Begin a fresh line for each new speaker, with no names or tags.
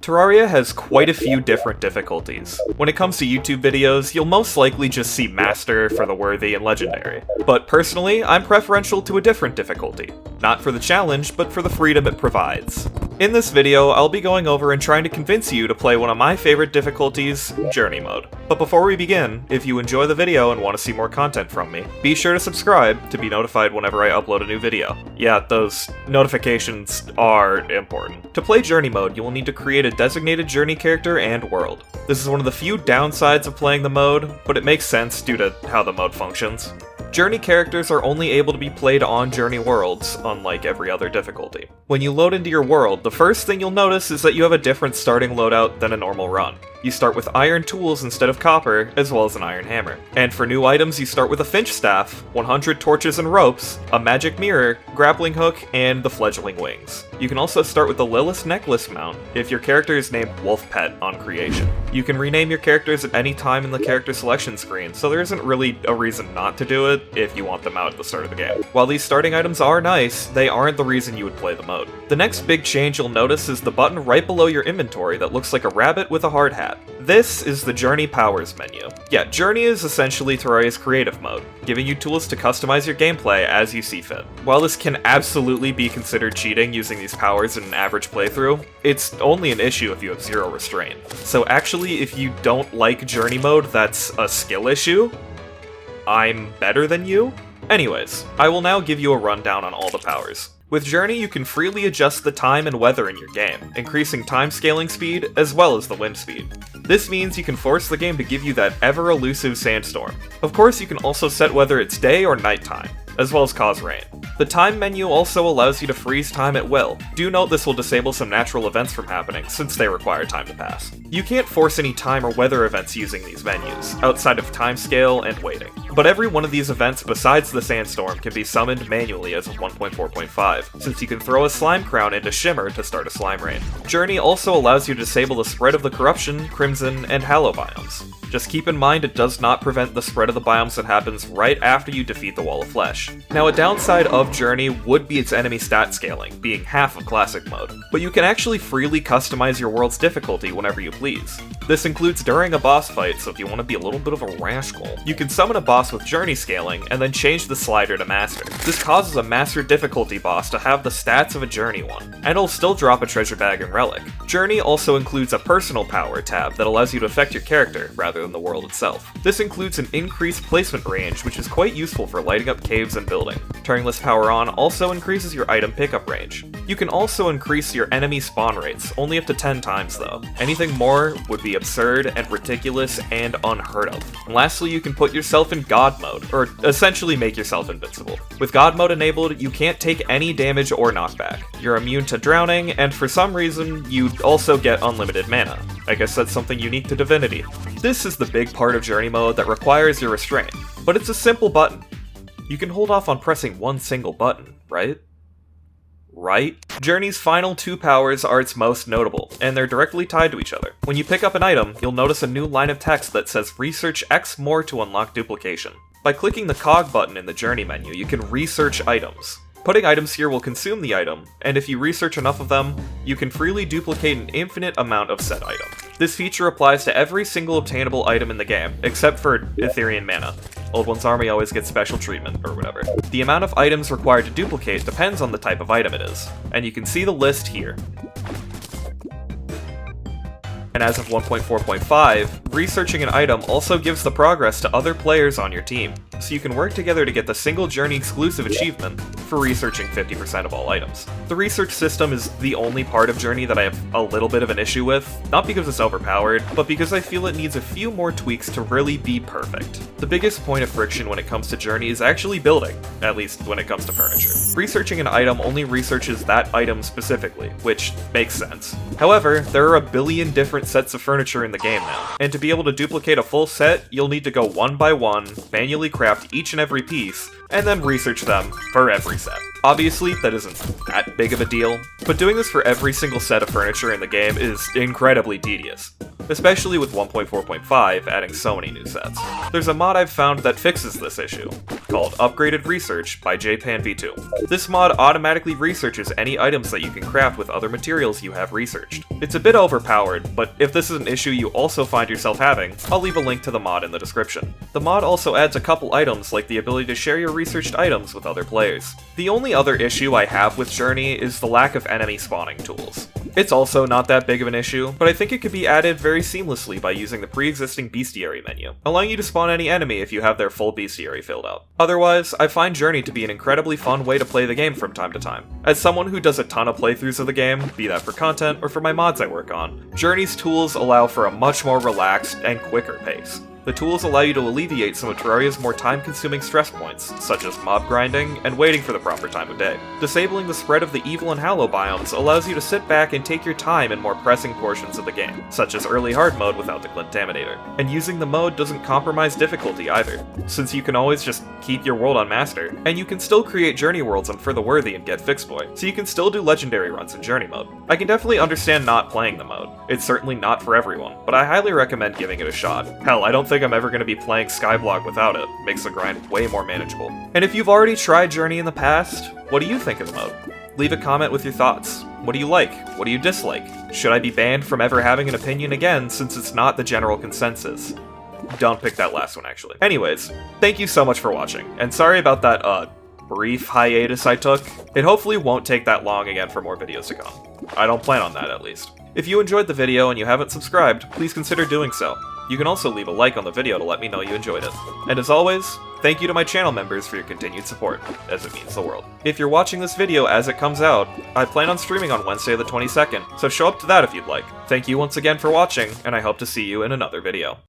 Terraria has quite a few different difficulties. When it comes to YouTube videos, you'll most likely just see Master for the worthy and legendary. But personally, I'm preferential to a different difficulty. Not for the challenge, but for the freedom it provides. In this video, I'll be going over and trying to convince you to play one of my favorite difficulties, Journey Mode. But before we begin, if you enjoy the video and want to see more content from me, be sure to subscribe to be notified whenever I upload a new video. Yeah, those notifications are important. To play Journey Mode, you will need to create a designated Journey character and world. This is one of the few downsides of playing the mode, but it makes sense due to how the mode functions. Journey characters are only able to be played on Journey worlds, unlike every other difficulty. When you load into your world, the first thing you'll notice is that you have a different starting loadout than a normal run. You start with iron tools instead of copper, as well as an iron hammer. And for new items, you start with a finch staff, 100 torches and ropes, a magic mirror, grappling hook, and the fledgling wings. You can also start with the Lilith necklace mount if your character is named Wolf Pet on creation. You can rename your characters at any time in the character selection screen, so there isn't really a reason not to do it if you want them out at the start of the game. While these starting items are nice, they aren't the reason you would play the mode. The next big change you'll notice is the button right below your inventory that looks like a rabbit with a hard hat. This is the Journey Powers menu. Yeah, Journey is essentially Terraria's creative mode, giving you tools to customize your gameplay as you see fit. While this can absolutely be considered cheating using these powers in an average playthrough, it's only an issue if you have zero restraint. So actually, if you don't like Journey mode, that's a skill issue. I'm better than you? Anyways, I will now give you a rundown on all the powers. With Journey, you can freely adjust the time and weather in your game, increasing time scaling speed as well as the wind speed. This means you can force the game to give you that ever-elusive sandstorm. Of course, you can also set whether it's day or nighttime, as well as cause rain. The time menu also allows you to freeze time at will. Do note this will disable some natural events from happening, since they require time to pass. You can't force any time or weather events using these menus, outside of timescale and waiting. But every one of these events besides the sandstorm can be summoned manually as of 1.4.5, since you can throw a slime crown into Shimmer to start a slime rain. Journey also allows you to disable the spread of the Corruption, Crimson, and Hallow biomes. Just keep in mind it does not prevent the spread of the biomes that happens right after you defeat the Wall of Flesh. Now, a downside of Journey would be its enemy stat scaling, being half of Classic mode, but you can actually freely customize your world's difficulty whenever you please. This includes during a boss fight, so if you want to be a little bit of a rascal, you can summon a boss with Journey scaling and then change the slider to Master. This causes a Master difficulty boss to have the stats of a Journey one, and it'll still drop a treasure bag and relic. Journey also includes a personal power tab that allows you to affect your character rather than the world itself. This includes an increased placement range, which is quite useful for lighting up caves and building. Turning this power on also increases your item pickup range. You can also increase your enemy spawn rates, only up to 10 times though. Anything more would be absurd and ridiculous and unheard of. And lastly, you can put yourself in God mode, or essentially make yourself invincible. With God mode enabled, you can't take any damage or knockback. You're immune to drowning, and for some reason, you also get unlimited mana. I guess that's something unique to Divinity. This is the big part of Journey mode that requires your restraint, but it's a simple button. You can hold off on pressing one single button, right? Journey's final two powers are its most notable, and they're directly tied to each other. When you pick up an item, you'll notice a new line of text that says research X more to unlock duplication. By clicking the cog button in the Journey menu, you can research items. Putting items here will consume the item, and if you research enough of them, you can freely duplicate an infinite amount of said item. This feature applies to every single obtainable item in the game, except for Ethereal mana. Old One's Army always gets special treatment, or whatever. The amount of items required to duplicate depends on the type of item it is, and you can see the list here. And as of 1.4.5, researching an item also gives the progress to other players on your team, so you can work together to get the single Journey exclusive achievement for researching 50% of all items. The research system is the only part of Journey that I have a little bit of an issue with, not because it's overpowered, but because I feel it needs a few more tweaks to really be perfect. The biggest point of friction when it comes to Journey is actually building, at least when it comes to furniture. Researching an item only researches that item specifically, which makes sense. However, there are a billion different sets of furniture in the game now, and to be able to duplicate a full set, you'll need to go one by one, manually craft each and every piece, and then research them for every set. Obviously, that isn't that big of a deal, but doing this for every single set of furniture in the game is incredibly tedious. especially with 1.4.5 adding so many new sets. There's a mod I've found that fixes this issue, called Upgraded Research by JPanV2. This mod automatically researches any items that you can craft with other materials you have researched. It's a bit overpowered, but if this is an issue you also find yourself having, I'll leave a link to the mod in the description. The mod also adds a couple items like the ability to share your researched items with other players. The only other issue I have with Journey is the lack of enemy spawning tools. It's also not that big of an issue, but I think it could be added very seamlessly by using the pre-existing bestiary menu, allowing you to spawn any enemy if you have their full bestiary filled out. Otherwise, I find Journey to be an incredibly fun way to play the game from time to time. As someone who does a ton of playthroughs of the game, be that for content or for my mods I work on, Journey's tools allow for a much more relaxed and quicker pace. The tools allow you to alleviate some of Terraria's more time-consuming stress points, such as mob grinding and waiting for the proper time of day. Disabling the spread of the Evil and Hallow biomes allows you to sit back and take your time in more pressing portions of the game, such as early hard mode without the Contaminator. And using the mode doesn't compromise difficulty either, since you can always just keep your world on Master, and you can still create Journey worlds on For the Worthy and get Fix Boy, so you can still do legendary runs in Journey mode. I can definitely understand not playing the mode. It's certainly not for everyone, but I highly recommend giving it a shot. Hell, I don't think I'm ever going to be playing Skyblock without it. Makes the grind way more manageable. And if you've already tried Journey in the past, what do you think of the mode? Leave a comment with your thoughts. What do you like? What do you dislike? Should I be banned from ever having an opinion again since it's not the general consensus? Don't pick that last one, actually. Anyways, thank you so much for watching, and sorry about that, brief hiatus I took. It hopefully won't take that long again for more videos to come. I don't plan on that, at least. If you enjoyed the video and you haven't subscribed, please consider doing so. You can also leave a like on the video to let me know you enjoyed it. And as always, thank you to my channel members for your continued support, as it means the world. If you're watching this video as it comes out, I plan on streaming on Wednesday the 22nd, so show up to that if you'd like. Thank you once again for watching, and I hope to see you in another video.